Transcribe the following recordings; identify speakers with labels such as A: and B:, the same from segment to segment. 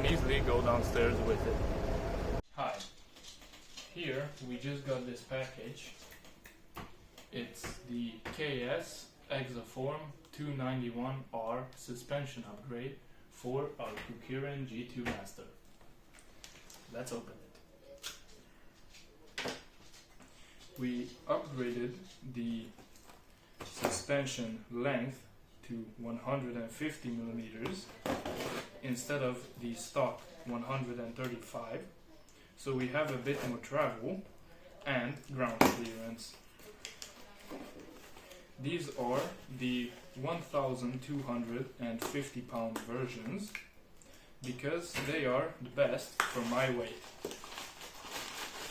A: can easily go downstairs with it. Hi, here we just got this package. It's the KS Exaform 291R suspension upgrade for our Kukirin G2 Master. Let's open it. We upgraded the suspension length to 150 millimeters instead of the stock 135, so we have a bit more travel and ground clearance. These are the 1,250 pound versions because they are the best for my weight.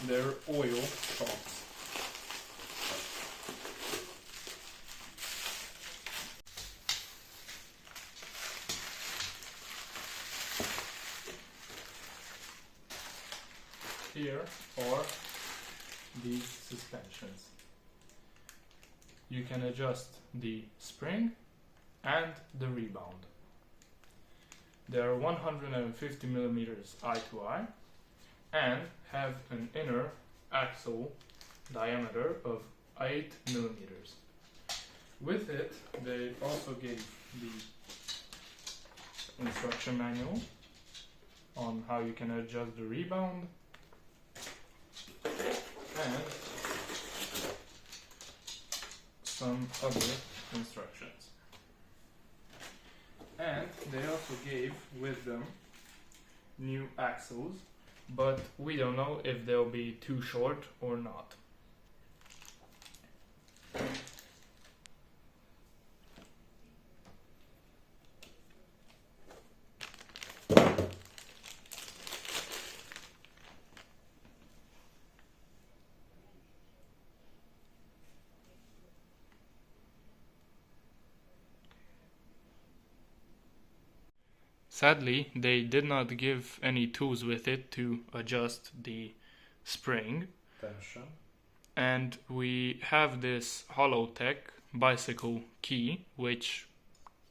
A: They're oil shocks. Here are these suspensions. You can adjust the spring and the rebound. They are 150 millimeters eye to eye and have an inner axle diameter of 8 millimeters. With it, they also gave the instruction manual on how you can adjust the rebound and some other instructions. And they also gave with them new axles, but we don't know if they'll be too short or not. Sadly, they did not give any tools with it to adjust the spring
B: tension.
A: And we have this Holotech bicycle key, which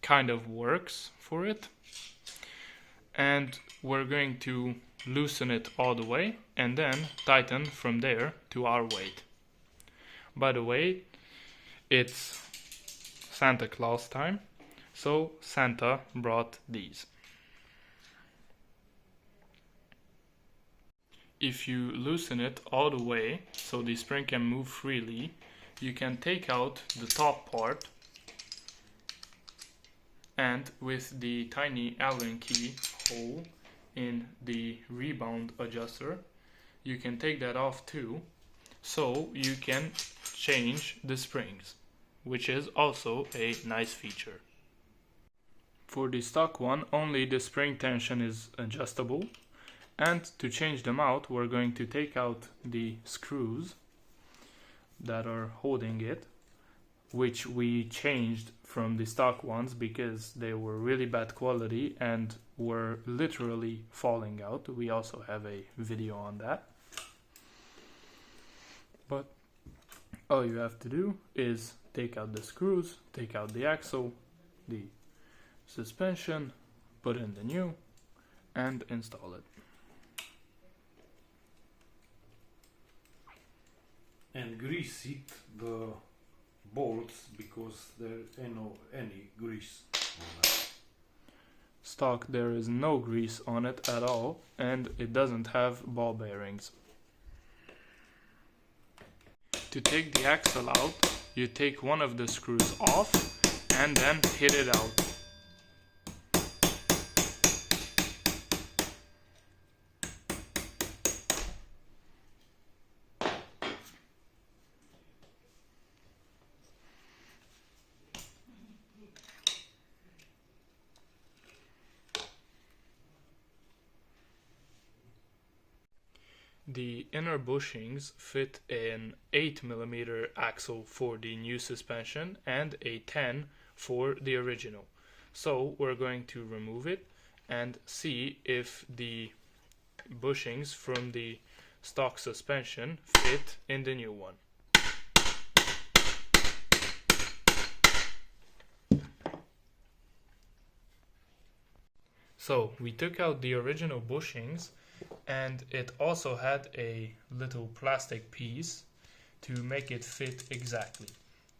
A: kind of works for it. And we're going to loosen it all the way and then tighten from there to our weight. By the way, it's Santa Claus time, so Santa brought these. If you loosen it all the way so the spring can move freely, you can take out the top part, and with the tiny Allen key hole in the rebound adjuster, you can take that off too, so you can change the springs, which is also a nice feature. For the stock one, only the spring tension is adjustable. And to change them out, we're going to take out the screws that are holding it, which we changed from the stock ones because they were really bad quality and were literally falling out. We also have a video on that. But all you have to do is take out the screws, take out the axle, the suspension, put in the new, and install it.
B: And grease it the bolts because there ain't no any grease on that.
A: Stock, there is no grease on it at all, and it doesn't have ball bearings. To take the axle out, you take one of the screws off and then hit it out. The inner bushings fit an 8mm axle for the new suspension and a 10 for the original. So we're going to remove it and see if the bushings from the stock suspension fit in the new one. So we took out the original bushings, and it also had a little plastic piece to make it fit exactly.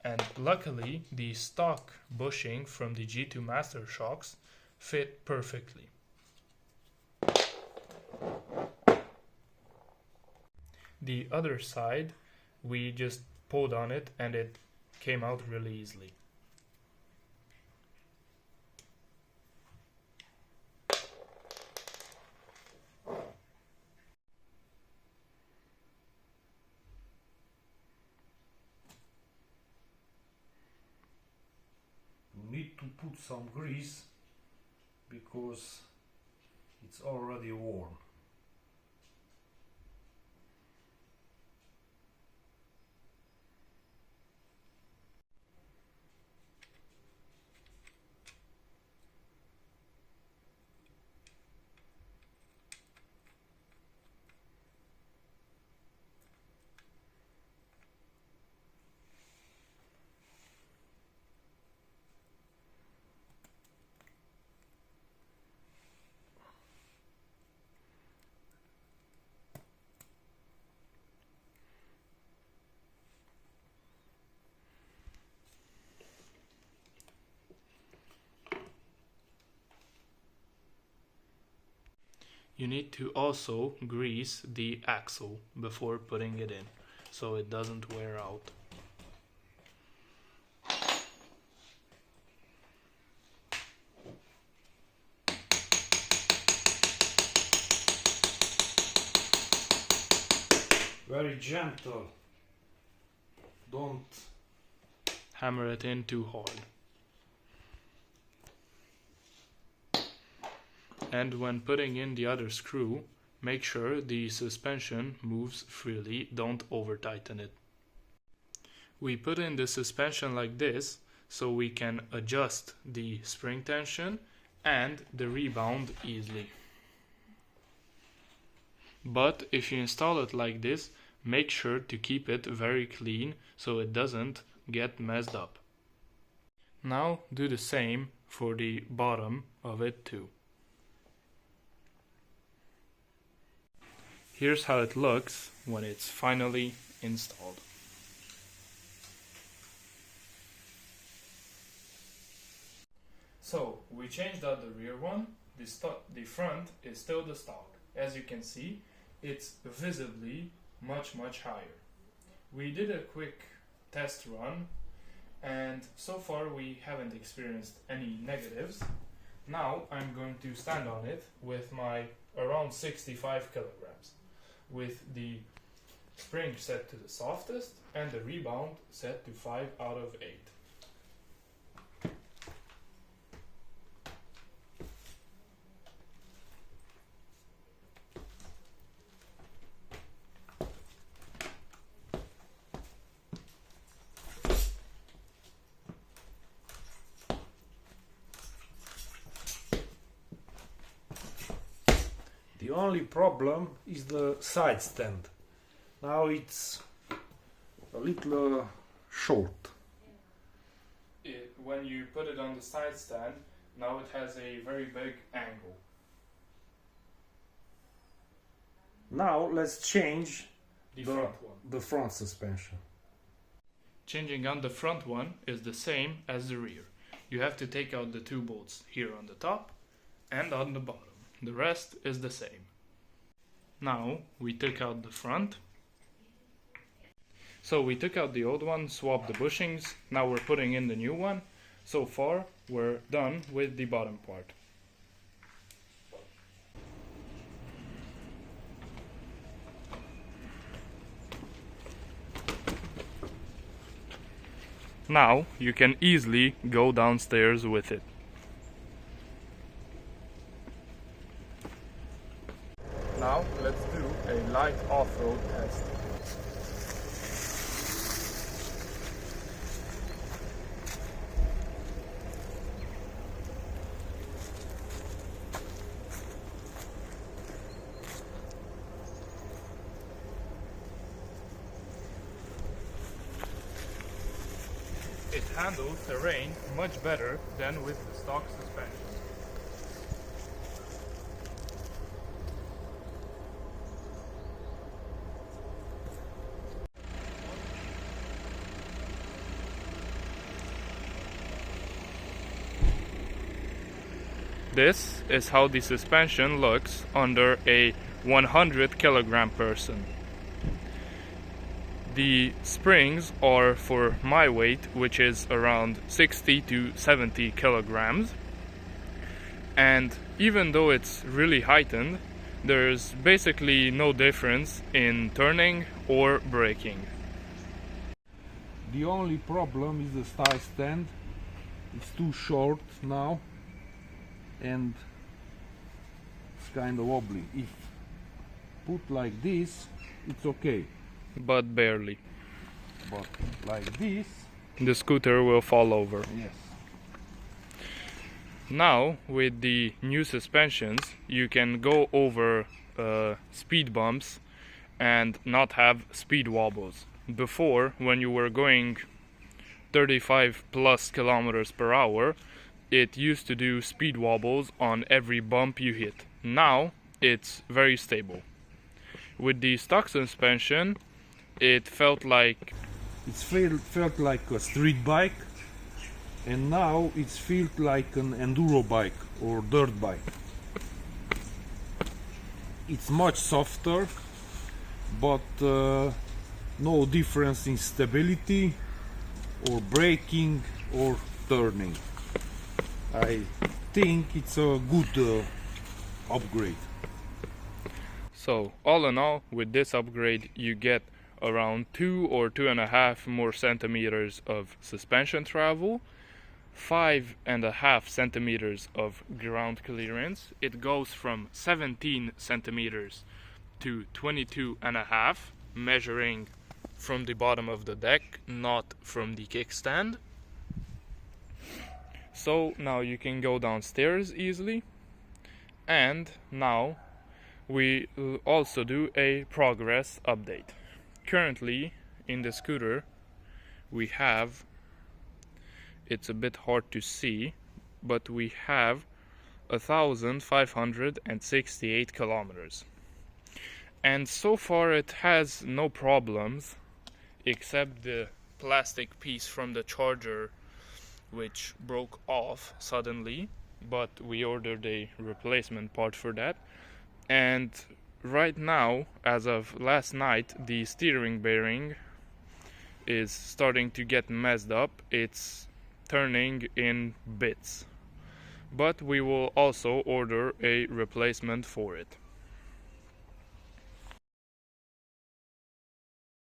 A: And luckily the stock bushing from the G2 Master shocks fit perfectly. The other side, we just pulled on it and it came out really easily.
B: You need to put some grease because it's already worn.
A: You need to also grease the axle before putting it in, so it doesn't wear out.
B: Very gentle. Don't
A: Hammer it in too hard. And when putting in the other screw, make sure the suspension moves freely, don't over tighten it. We put in the suspension like this so we can adjust the spring tension and the rebound easily. But if you install it like this, make sure to keep it very clean so it doesn't get messed up. Now do the same for the bottom of it too. Here's how it looks when it's finally installed. So we changed out the rear one. The front is still the stock. As you can see, it's visibly much higher. We did a quick test run and so far we haven't experienced any negatives. Now I'm going to stand on it with my around 65 kilograms, with the spring set to the softest and the rebound set to 5 out of 8.
B: The only problem is the side stand. Now it's a little short.
A: When you put it on the side stand, now it has a very big angle.
B: Now let's change
A: The front one.
B: the front suspension.
A: Changing on the front one is the same as the rear. You have to take out the 2 bolts here on the top and on the bottom. The rest is the same. Now we took out the front. So we took out the old one, swapped the bushings. Now we're putting in the new one. So far we're done with the bottom part. Now you can easily go downstairs with it. Now let's do a light off-road test. It handles terrain much better than with the stock suspension. This is how the suspension looks under a 100 kilogram person. The springs are for my weight, which is around 60 to 70 kilograms. And even though it's really heightened, there's basically no difference in turning or braking.
B: The only problem is the style stand. It's too short now and it's kind of wobbly. If put like this, it's okay.
A: But barely.
B: But like this,
A: the scooter will fall over.
B: yes.
A: Now, with the new suspensions, you can go over speed bumps and not have speed wobbles. Before, when you were going 35 plus kilometers per hour, it used to do speed wobbles on every bump you hit. Now, it's very stable. With the stock suspension, it felt like
B: a street bike, and now it's felt like an enduro bike or dirt bike. It's much softer, but no difference in stability or braking or turning. I think it's a good upgrade.
A: So, all in all, with this upgrade, you get around 2 or 2.5 more centimeters of suspension travel, 5.5 centimeters of ground clearance. It goes from 17 centimeters to 22.5, measuring from the bottom of the deck, not from the kickstand. So now you can go downstairs easily. And now we will also do a progress update. Currently in the scooter we have, it's a bit hard to see, but we have 1,568 kilometers. And so far it has no problems, except the plastic piece from the charger, which broke off suddenly, but we ordered a replacement part for that. And right now, as of last night, the steering bearing is starting to get messed up. It's turning in bits, but we will also order a replacement for it.